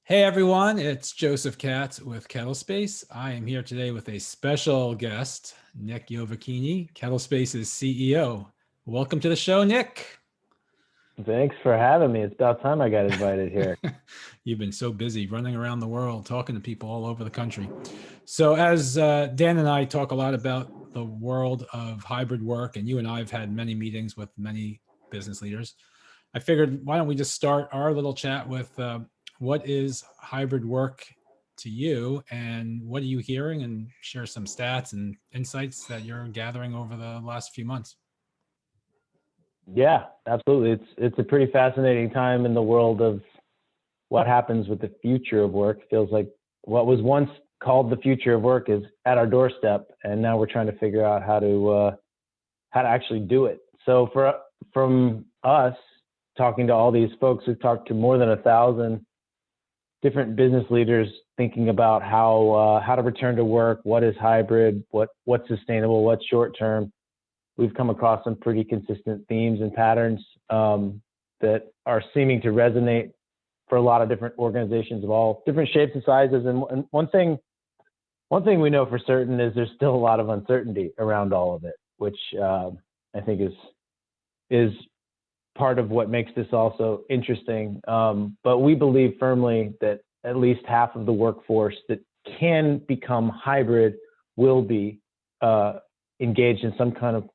Hey everyone, it's Joseph Katz with Kettle I am here today with a special guest, Nick Iovacchini, Kettle CEO. Welcome to the show, Nick. Thanks for having me. It's about time I got invited here. You've been so busy running around the world, talking to people all over the country. So as Dan and I talk a lot about the world of hybrid work, and you and I have had many meetings with many business leaders, I figured, why don't we just start our little chat with what is hybrid work to you, and what are you hearing, and share some stats and insights that you're gathering over the last few months. Yeah, absolutely. It's a pretty fascinating time in the world of what happens with the future of work. Feels like what was once called the future of work is at our doorstep, and now we're trying to figure out how to actually do it. So from us talking to all these folks, we've talked to more than 1,000 different business leaders thinking about how to return to work, what is hybrid, what's sustainable, what's short term. We've come across some pretty consistent themes and patterns that are seeming to resonate for a lot of different organizations of all different shapes and sizes. And one thing we know for certain is there's still a lot of uncertainty around all of it, which I think is part of what makes this also interesting. But we believe firmly that at least half of the workforce that can become hybrid will be engaged in some kind of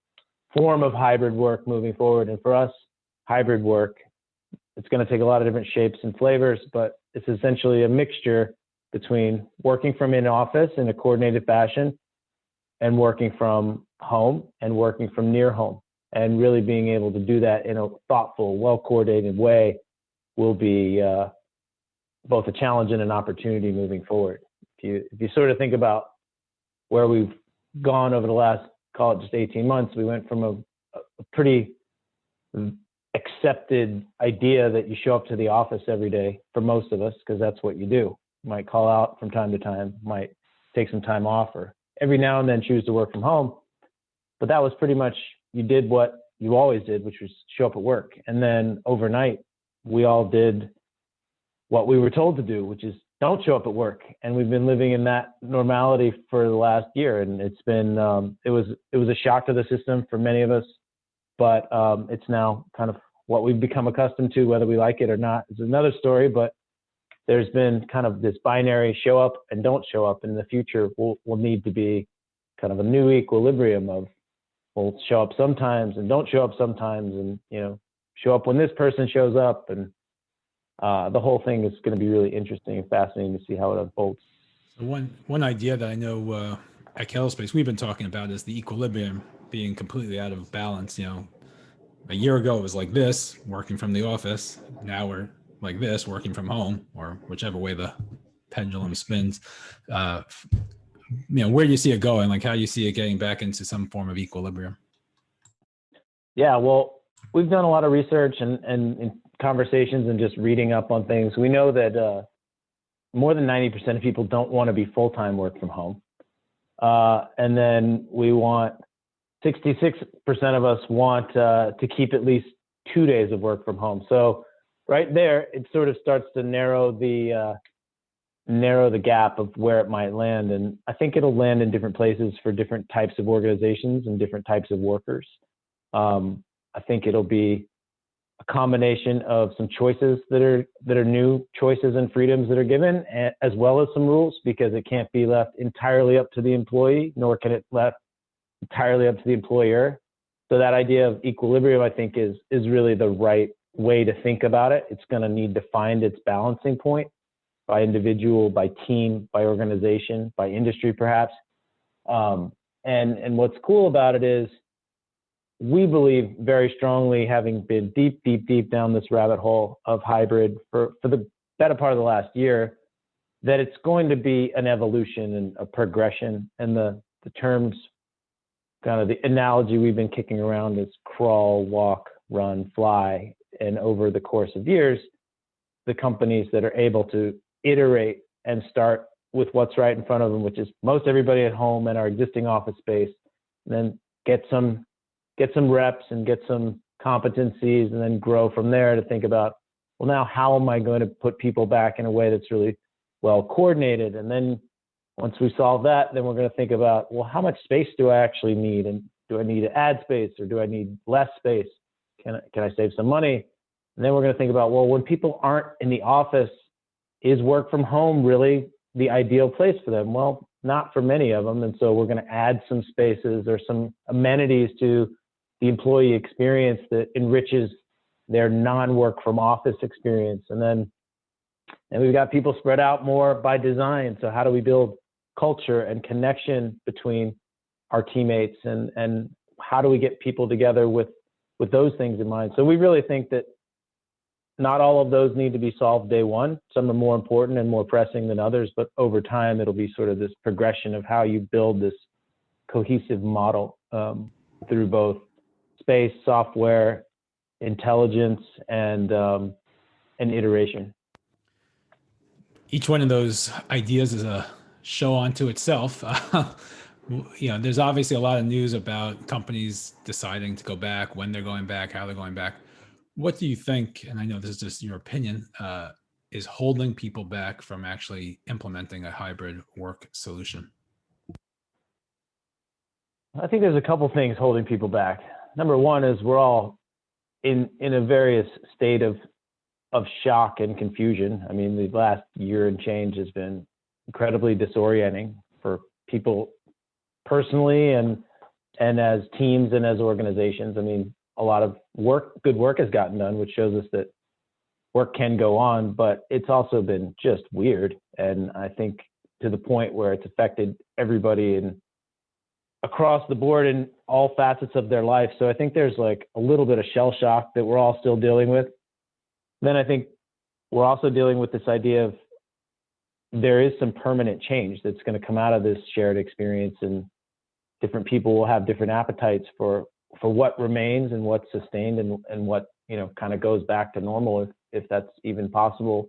form of hybrid work moving forward. And for us, hybrid work, it's going to take a lot of different shapes and flavors, but it's essentially a mixture between working from in office in a coordinated fashion and working from home and working from near home. And really being able to do that in a thoughtful, well-coordinated way will be both a challenge and an opportunity moving forward. If you sort of think about where we've gone over the last, call it just 18 months, we went from a pretty accepted idea that you show up to the office every day for most of us, because that's what you do. You might call out from time to time, might take some time off, or every now and then choose to work from home. But that was pretty much, you did what you always did, which was show up at work. And then overnight, we all did what we were told to do, which is don't show up at work. And we've been living in that normality for the last year. And it's been, it was a shock to the system for many of us, but it's now kind of what we've become accustomed to. Whether we like it or not is another story, but there's been kind of this binary show up and don't show up. In the future, will need to be kind of a new equilibrium of, we'll show up sometimes and don't show up sometimes, and show up when this person shows up, and the whole thing is going to be really interesting and fascinating to see how it unfolds. So one idea that I know at Kettle we've been talking about is the equilibrium being completely out of balance. A year ago it was like this, working from the office. Now we're like this, working from home, or whichever way the pendulum spins. Where do you see it going? Like, how do you see it getting back into some form of equilibrium? Yeah, well, we've done a lot of research and conversations and just reading up on things. We know that more than 90% of people don't want to be full-time work from home. And then 66% of us want to keep at least 2 days of work from home. So right there, it sort of starts to narrow the gap of where it might land. And I think it'll land in different places for different types of organizations and different types of workers. I think it'll be a combination of some choices that are new choices and freedoms that are given, as well as some rules, because it can't be left entirely up to the employee, nor can it left entirely up to the employer. So that idea of equilibrium, I think, is really the right way to think about it. It's going to need to find its balancing point by individual, by team, by organization, by industry, perhaps. And what's cool about it is we believe very strongly, having been deep down this rabbit hole of hybrid for the better part of the last year, that it's going to be an evolution and a progression. And the terms, kind of the analogy we've been kicking around is crawl, walk, run, fly. And over the course of years, the companies that are able to iterate and start with what's right in front of them, which is most everybody at home in our existing office space, and then get some reps and get some competencies, and then grow from there to think about well, now how am I going to put people back in a way that's really well coordinated? And then once we solve that, then we're going to think about, well, how much space do I actually need? And do I need to add space, or do I need less space? Can I save some money? And then we're going to think about, well, when people aren't in the office, is work from home really the ideal place for them? Well, not for many of them. And so we're going to add some spaces or some amenities to the employee experience that enriches their non-work from office experience. And we've got people spread out more by design. So how do we build culture and connection between our teammates, and how do we get people together with those things in mind? So we really think that not all of those need to be solved day one. Some are more important and more pressing than others, but over time, it'll be sort of this progression of how you build this cohesive model through both space, software, intelligence, and iteration. Each one of those ideas is a show unto itself. There's obviously a lot of news about companies deciding to go back, when they're going back, how they're going back. What do you think, and I know this is just your opinion, is holding people back from actually implementing a hybrid work solution? I think there's a couple things holding people back. Number one is we're all in a various state of shock and confusion. I mean, the last year and change has been incredibly disorienting for people personally and as teams and as organizations. I mean, a lot of good work has gotten done, which shows us that work can go on, but it's also been just weird. And I think to the point where it's affected everybody across the board in all facets of their life. So I think there's like a little bit of shell shock that we're all still dealing with. Then I think we're also dealing with this idea of there is some permanent change that's going to come out of this shared experience, and different people will have different appetites for what remains and what's sustained and what, kind of goes back to normal if that's even possible.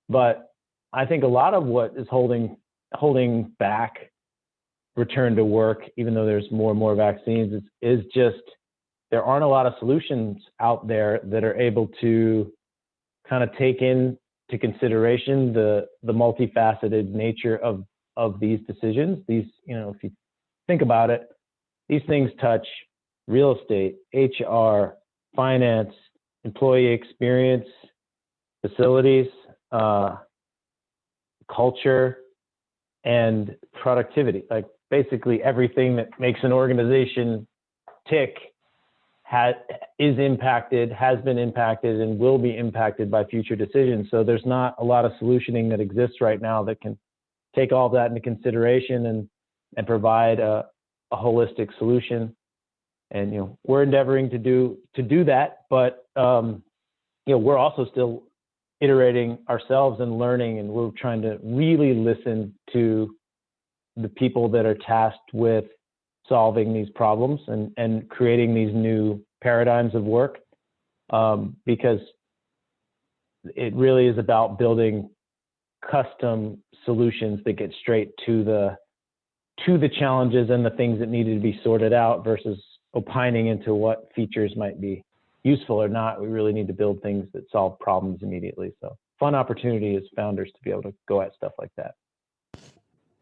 But I think a lot of what is holding back return to work, even though there's more and more vaccines, is just there aren't a lot of solutions out there that are able to kind of take into consideration the multifaceted nature of these decisions. These, if you think about it, these things touch real estate, HR, finance, employee experience, facilities, culture, and productivity. Like basically everything that makes an organization tick is impacted, has been impacted, and will be impacted by future decisions. So there's not a lot of solutioning that exists right now that can take all of that into consideration and provide a holistic solution. And we're endeavoring to do that, but we're also still iterating ourselves and learning, and we're trying to really listen to the people that are tasked with solving these problems and creating these new paradigms of work, because it really is about building custom solutions that get straight to the challenges and the things that needed to be sorted out versus opining into what features might be useful or not. We really need to build things that solve problems immediately. So fun opportunity as founders to be able to go at stuff like that.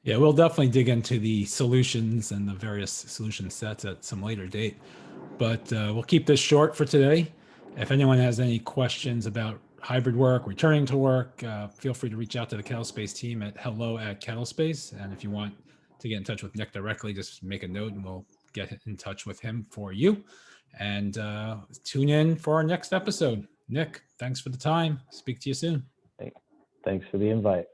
Yeah, we'll definitely dig into the solutions and the various solution sets at some later date, but we'll keep this short for today. If anyone has any questions about hybrid work, returning to work, feel free to reach out to the Kettlespace team at hello@Kettlespace. And if you want to get in touch with Nick directly, just make a note and we'll get in touch with him for you. And tune in for our next episode. Nick, thanks for the time. Speak to you soon. Thanks for the invite.